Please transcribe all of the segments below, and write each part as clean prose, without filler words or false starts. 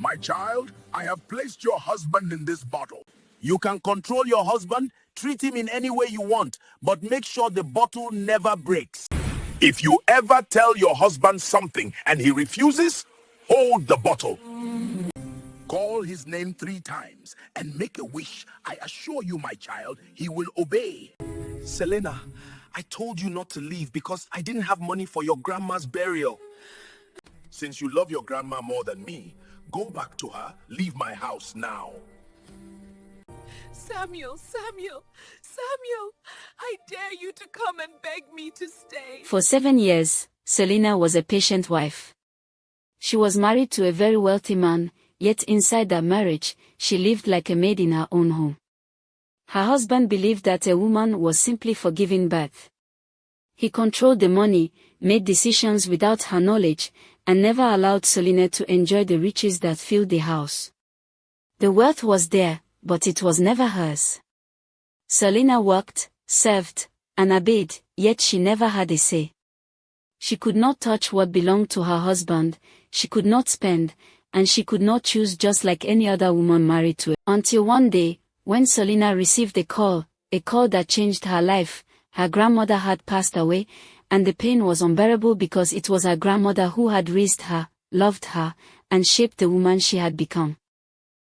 My child, I have placed your husband in this bottle. You can control your husband, treat him in any way you want, but make sure the bottle never breaks. If you ever tell your husband something and he refuses, hold the bottle. Call his name 3 times and make a wish. I assure you, my child, he will obey. Selena, I told you not to leave because I didn't have money for your grandma's burial. Since you love your grandma more than me, go back to her. Leave my house now. Samuel, I dare you to come and beg me to stay. For 7 years, Selena was a patient wife. She was married to a very wealthy man, yet inside that marriage, she lived like a maid in her own home. Her husband believed that a woman was simply for giving birth. He controlled the money, made decisions without her knowledge, and never allowed Selena to enjoy the riches that filled the house. The wealth was there, but it was never hers. Selena worked, served, and obeyed, yet she never had a say. She could not touch what belonged to her husband, she could not spend, and she could not choose just like any other woman married to her. Until one day, when Selena received a call that changed her life. Her grandmother had passed away, and the pain was unbearable because it was her grandmother who had raised her, loved her, and shaped the woman she had become.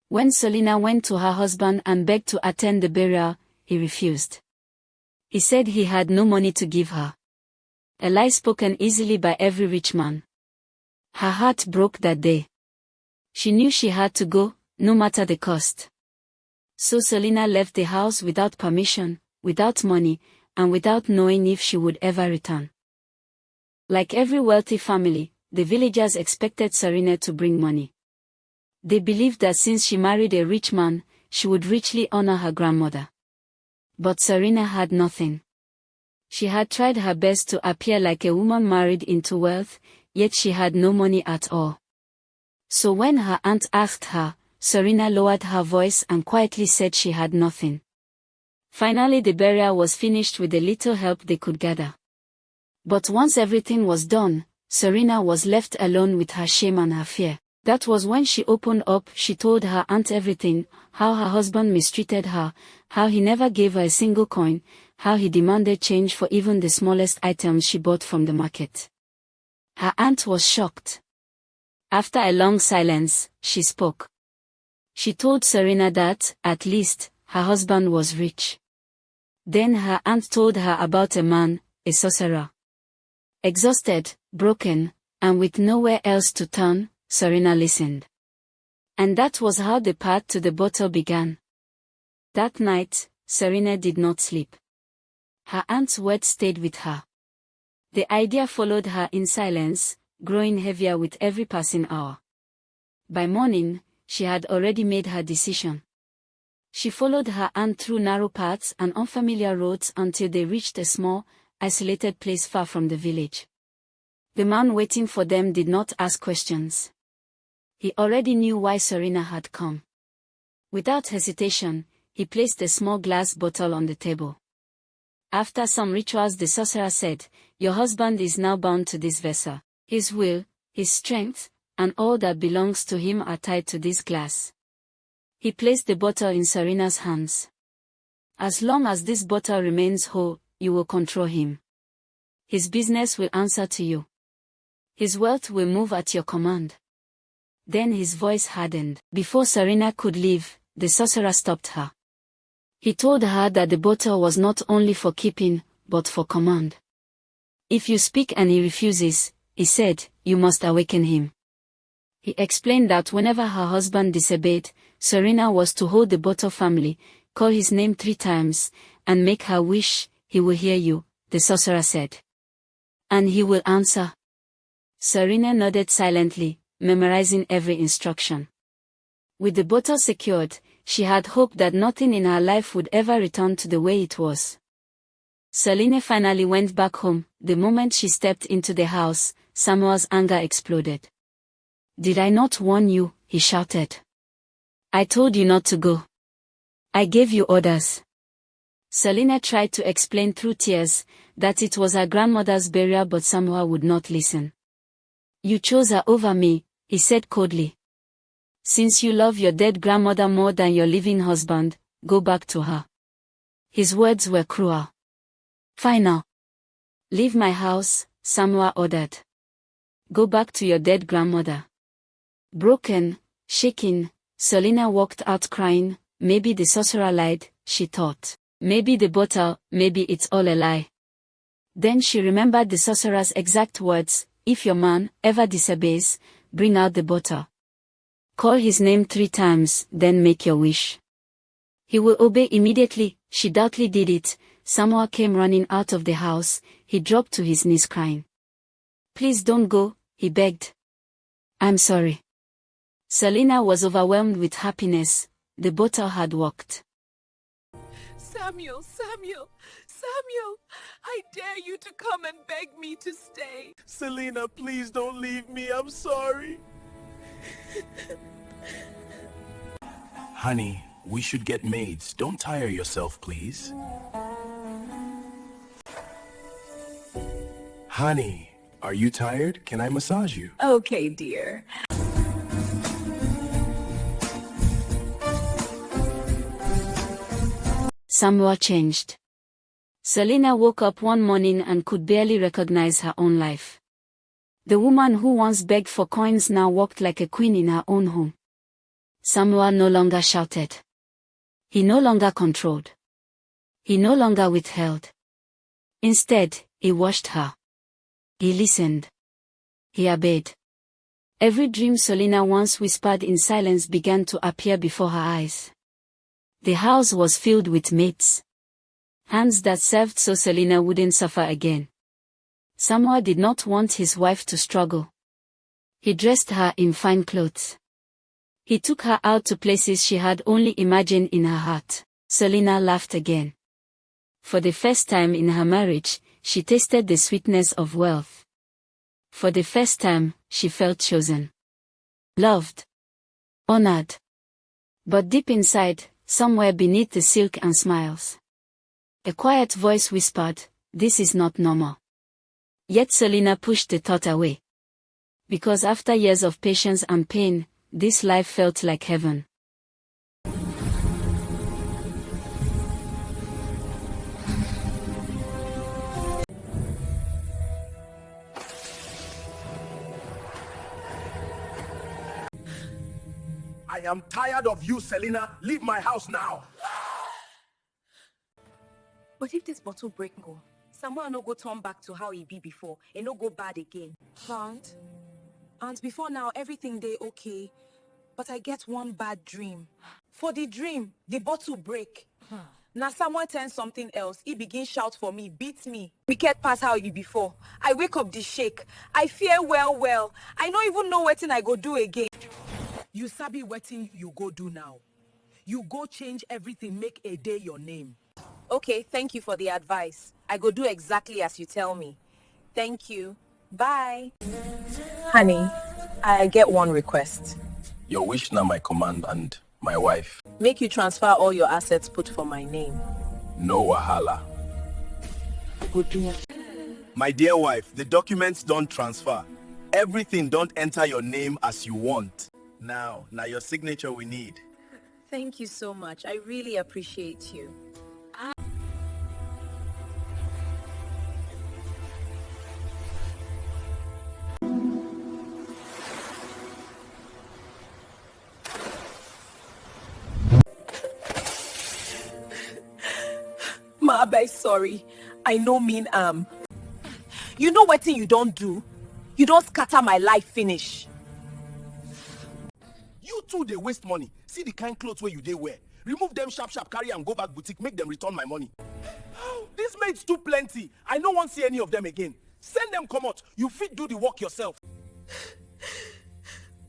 When Selena went to her husband and begged to attend the burial, he refused. He said he had no money to give her. A lie spoken easily by every rich man. Her heart broke that day. She knew she had to go, no matter the cost. So Selena left the house without permission, without money, and without knowing if she would ever return. Like every wealthy family, the villagers expected Selena to bring money. They believed that since she married a rich man, she would richly honor her grandmother. But Selena had nothing. She had tried her best to appear like a woman married into wealth, yet she had no money at all. So when her aunt asked her, Selena lowered her voice and quietly said she had nothing. Finally the burial was finished with the little help they could gather. But once everything was done, Selena was left alone with her shame and her fear. That was when she opened up. She told her aunt everything, how her husband mistreated her, how he never gave her a single coin, how he demanded change for even the smallest items she bought from the market. Her aunt was shocked. After a long silence, she spoke. She told Selena that, at least, her husband was rich. Then her aunt told her about a man, a sorcerer. Exhausted, broken, and with nowhere else to turn, Selena listened. And that was how the path to the bottle began. That night, Selena did not sleep. Her aunt's words stayed with her. The idea followed her in silence, growing heavier with every passing hour. By morning, she had already made her decision. She followed her aunt through narrow paths and unfamiliar roads until they reached a small, isolated place far from the village. The man waiting for them did not ask questions. He already knew why Selena had come. Without hesitation, he placed a small glass bottle on the table. After some rituals, the sorcerer said, "Your husband is now bound to this vessel. His will, his strength, and all that belongs to him are tied to this glass." He placed the bottle in Selena's hands. "As long as this bottle remains whole, you will control him. His business will answer to you. His wealth will move at your command." Then his voice hardened. Before Selena could leave, the sorcerer stopped her. He told her that the bottle was not only for keeping, but for command. "If you speak and he refuses," he said, "you must awaken him." He explained that whenever her husband disobeyed, Selena was to hold the bottle firmly, call his name 3 times, and make her wish. "He will hear you," the sorcerer said. "And he will answer." Selena nodded silently, memorizing every instruction. With the bottle secured, she had hoped that nothing in her life would ever return to the way it was. Selena finally went back home. The moment she stepped into the house, Samuel's anger exploded. "Did I not warn you?" he shouted. "I told you not to go. I gave you orders." Selena tried to explain through tears that it was her grandmother's burial, but Samuel would not listen. "You chose her over me," he said coldly. Since you love your dead grandmother more than your living husband, go back to her. His words were cruel. Final. Leave my house, Samuel ordered. Go back to your dead grandmother. Broken, shaking, Selena walked out crying. Maybe the sorcerer lied, she thought. Maybe the bottle, maybe it's all a lie. Then she remembered the sorcerer's exact words: if your man ever disobeys, bring out the bottle. Call his name 3 times, then make your wish. He will obey immediately. She doubtly did it. Samuel came running out of the house. He dropped to his knees crying. Please don't go, he begged. I'm sorry. Selena was overwhelmed with happiness. The bottle had worked. Samuel, Samuel, Samuel, I dare you to come and beg me to stay. Selena, please don't leave me. I'm sorry. Honey, we should get maids. Don't tire yourself, please. Honey, are you tired? Can I massage you? Okay, dear. Samuel changed. Selena woke up one morning and could barely recognize her own life. The woman who once begged for coins now walked like a queen in her own home. Samuel no longer shouted. He no longer controlled. He no longer withheld. Instead, he watched her. He listened. He obeyed. Every dream Selena once whispered in silence began to appear before her eyes. The house was filled with maids. Hands that served so Selena wouldn't suffer again. Samuel did not want his wife to struggle. He dressed her in fine clothes. He took her out to places she had only imagined in her heart. Selena laughed again. For the first time in her marriage, she tasted the sweetness of wealth. For the first time, she felt chosen. Loved. Honored. But deep inside, somewhere beneath the silk and smiles, a quiet voice whispered, "This is not normal." Yet Selena pushed the thought away. Because after years of patience and pain, this life felt like heaven. I am tired of you, Selena. Leave my house now. But if this bottle break go, Samuel no go turn back to how he be before, and no go bad again. Aunt, before now everything dey okay, but I get one bad dream. For the dream, the bottle break. Now Samuel turns something else. He begin shout for me, beat me. We get past how he be before. I wake up the shake. I fear well. I don't even know wetin I go do again. You sabi wetin you go do now. You go change everything, make a day your name. Okay, thank you for the advice. I go do exactly as you tell me. Thank you. Bye. Honey, I get one request. Your wish now my command and my wife. Make you transfer all your assets put for my name. No wahala. Good. My dear wife, the documents don't transfer. Everything don't enter your name as you want. Now your signature we need. Thank you so much. I really appreciate you. Ma, I sorry. I no mean You know what thing you don't do? You don't scatter my life finish. You too, they waste money. See the kind clothes where you they wear. Remove them sharp, carry and go back boutique, make them return my money. These maids too plenty. I no want see any of them again. Send them come out. You fit do the work yourself.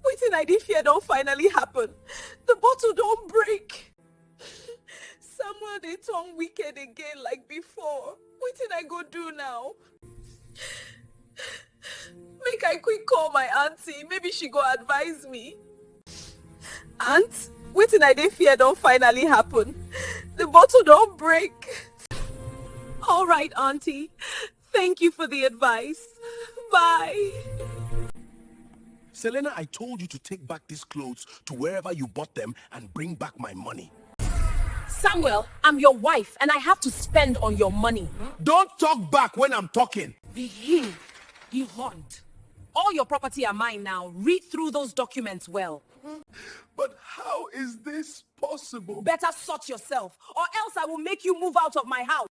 Waiting I did fear don't finally happen. The bottle don't break. Samuel they turn wicked again like before. Waiting I go do now? Make I quick call my auntie. Maybe she go advise me. Aunt, waiting I did fear don't finally happen. The bottle don't break. All right, auntie. Thank you for the advice. Bye. Selena, I told you to take back these clothes to wherever you bought them and bring back my money. Samuel, I'm your wife and I have to spend on your money. Don't talk back when I'm talking. Behave, you hunt. All your property are mine now. Read through those documents well. But how is this possible? Better sort yourself, or else I will make you move out of my house.